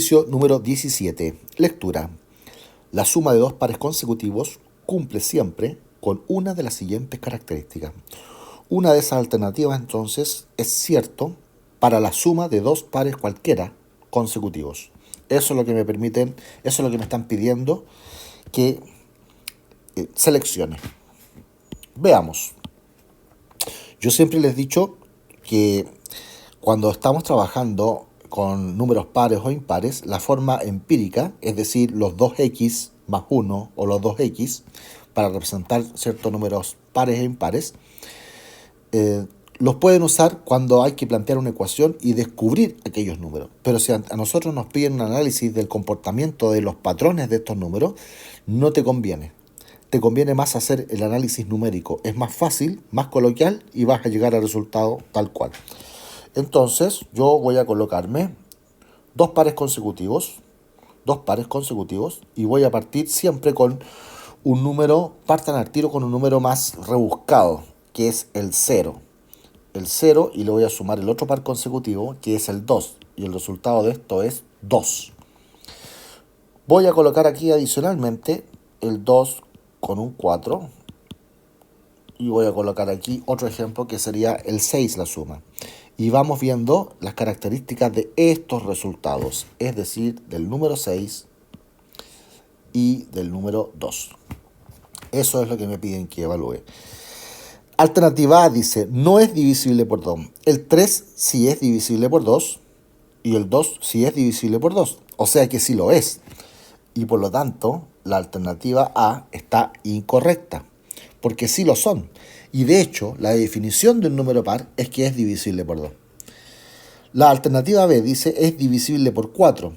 Ejercicio número 17. Lectura. La suma de dos pares consecutivos cumple siempre con una de las siguientes características. Una de esas alternativas entonces es cierto para la suma de dos pares cualquiera consecutivos. Eso es lo que me permiten, eso es lo que me están pidiendo que seleccione. Veamos. Yo siempre les he dicho que cuando estamos trabajando con números pares o impares, la forma empírica, es decir, los 2x más 1 o los 2x, para representar ciertos números pares e impares, los pueden usar cuando hay que plantear una ecuación y descubrir aquellos números. Pero si a nosotros nos piden un análisis del comportamiento de los patrones de estos números, no te conviene. Te conviene más hacer el análisis numérico. Es más fácil, más coloquial y vas a llegar al resultado tal cual. Entonces yo voy a colocarme dos pares consecutivos y voy a partir siempre con un número, partan al tiro con un número más rebuscado, que es el 0. El 0 y le voy a sumar el otro par consecutivo, que es el 2. Y el resultado de esto es 2. Voy a colocar aquí adicionalmente el 2 con un 4. Y voy a colocar aquí otro ejemplo que sería el 6 la suma. Y vamos viendo las características de estos resultados, es decir, del número 6 y del número 2. Eso es lo que me piden que evalúe. Alternativa A dice, no es divisible por 2. El 3 sí es divisible por 2 y el 2 sí es divisible por 2. O sea que sí lo es. Y por lo tanto, la alternativa A está incorrecta, porque sí lo son. Y de hecho, la definición de un número par es que es divisible por 2. La alternativa B dice es divisible por 4.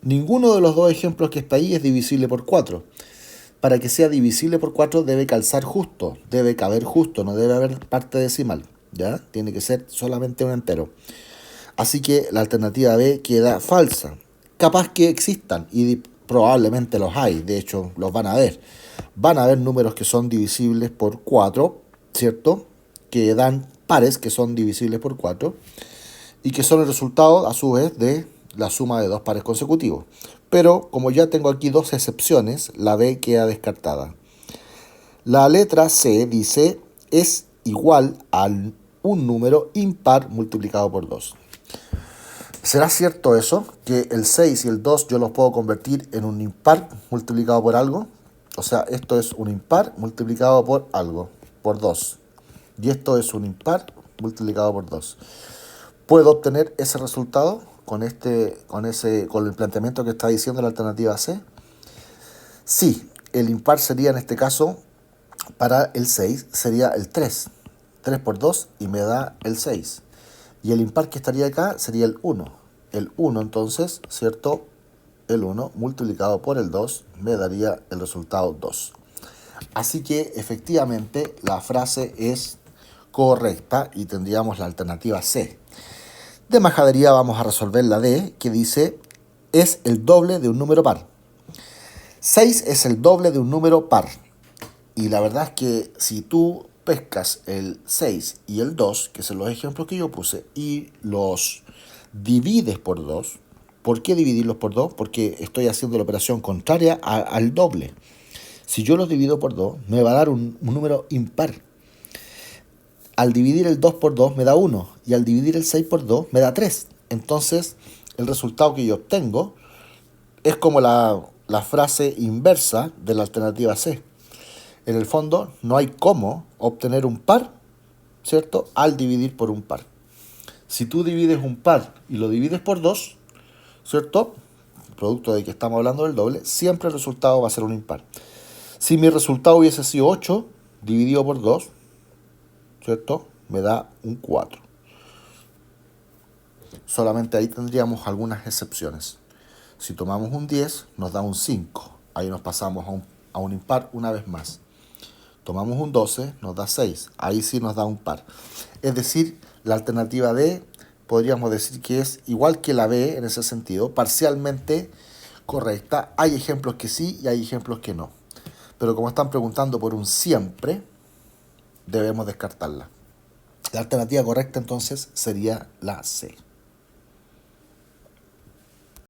Ninguno de los dos ejemplos que está ahí es divisible por 4. Para que sea divisible por 4 debe calzar justo, debe caber justo, no debe haber parte decimal. ¿Ya? Tiene que ser solamente un entero. Así que la alternativa B queda falsa. Capaz que existan y probablemente los hay, de hecho los van a ver. Van a haber números que son divisibles por 4, ¿cierto? Que dan pares que son divisibles por 4 y que son el resultado a su vez de la suma de dos pares consecutivos. Pero como ya tengo aquí dos excepciones, la B queda descartada. La letra C dice es igual a un número impar multiplicado por 2. ¿Será cierto eso? Que el 6 y el 2 yo los puedo convertir en un impar multiplicado por algo. O sea, esto es un impar multiplicado por algo, por 2. Y esto es un impar multiplicado por 2. ¿Puedo obtener ese resultado con el planteamiento que está diciendo la alternativa C? Sí, el impar sería en este caso, para el 6, sería el 3. 3 por 2 y me da el 6. Y el impar que estaría acá sería el 1. El 1 entonces, ¿cierto? El 1 multiplicado por el 2 me daría el resultado 2. Así que efectivamente la frase es correcta y tendríamos la alternativa C. De majadería vamos a resolver la D, que dice es el doble de un número par. 6 es el doble de un número par. Y la verdad es que si tú pescas el 6 y el 2, que son los ejemplos que yo puse, y los divides por 2, ¿por qué dividirlos por 2? Porque estoy haciendo la operación contraria al doble. Si yo los divido por 2, me va a dar un número impar. Al dividir el 2 por 2 me da 1 y al dividir el 6 por 2 me da 3. Entonces, el resultado que yo obtengo es como la frase inversa de la alternativa C. En el fondo, no hay cómo obtener un par, ¿cierto?, al dividir por un par. Si tú divides un par y lo divides por 2, ¿cierto?, producto de que estamos hablando del doble, siempre el resultado va a ser un impar. Si mi resultado hubiese sido 8 dividido por 2, ¿cierto?, me da un 4. Solamente ahí tendríamos algunas excepciones. Si tomamos un 10, nos da un 5. Ahí nos pasamos a un impar una vez más. Tomamos un 12, nos da 6. Ahí sí nos da un par. Es decir, la alternativa D podríamos decir que es igual que la B en ese sentido, parcialmente correcta. Hay ejemplos que sí y hay ejemplos que no. Pero como están preguntando por un siempre, debemos descartarla. La alternativa correcta entonces sería la C.